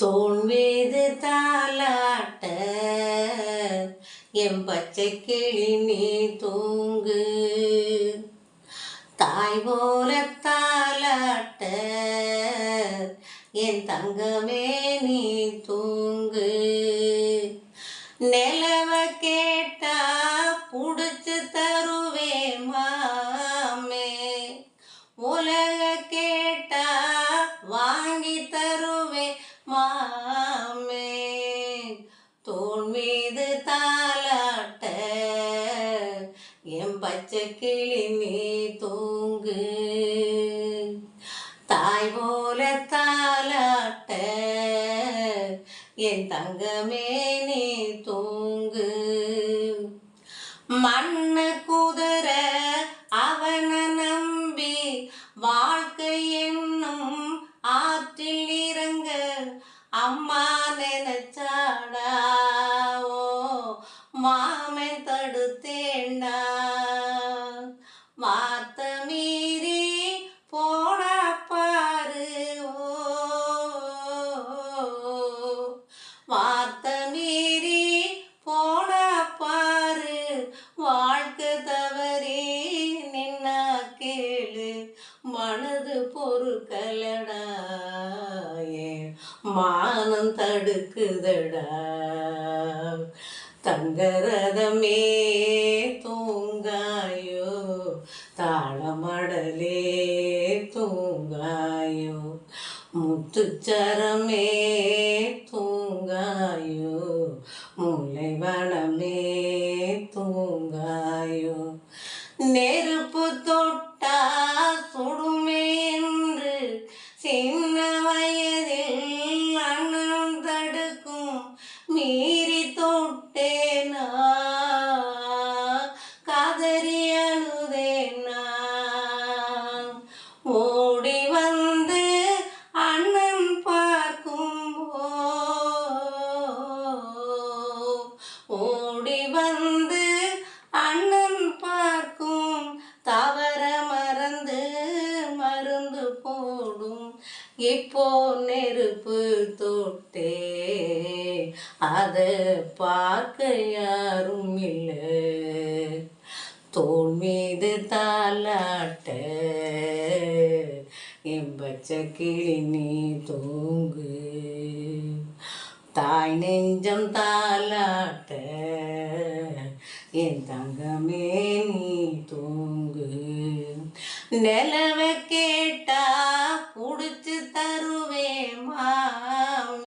தோள் மீது தாலாட்ட என் பச்சை கிளி நீ தூங்கு. தாய் போல தாலாட்ட என் தங்கமே நீ தூங்கு. நிலவ கேட்டா புடிச்சு தருவே மாமே, உலக கேட்டா வாங்கி தருவே மாமே. தோள் மீது தாலாட்ட என் பச்சை கிளி நீ தூங்கு. தாய் போல தாலாட்ட என் தங்கமே நீ தூங்கு. மண்ணு குதிர அவனை நம்பி வாழ்க்கை என்னும் ஆற்றில் இறங்க அம்மா நினைச்சாடா, ஓ மாமன் தடுத்தேண்டா. வார்த்தை மீறி போனா பாரு, ஓ வார்த்தை மீறி போனா பாரு. வாழ்க்கை தவறி நின்னா கேளு, மனது பொறுக்கலடா, ஏன் மானம் தடுக்குதடா. தங்கரதமே தூங்காயோ, தாளமடலே தூங்காயோ, முத்துச்சரமே தூங்காயோ, முல்லைவனமே தூங்காயோ. நெருப்பு தொட்டா சுடுமே என்று சின்ன வயதில் அண்ணன் தடுக்கும் மீறி தொட்டேனா, காதறி அழுதேனா. ஓடி வந்து அண்ணன் பார்க்கும், ஓடி வந்து அண்ணன் பார்க்கும், தவற மறந்து மருந்து போடும். இப்போ நெருப்பு தொட்டே அதை பார்க்க யாரும் இல்லை. தோள் மீது தாலாட்ட என் பச்சை கிளி நீ தூங்கு. தாய் நெஞ்சம் தாலாட்ட என் தங்கமே நீ தூங்கு. நிலவை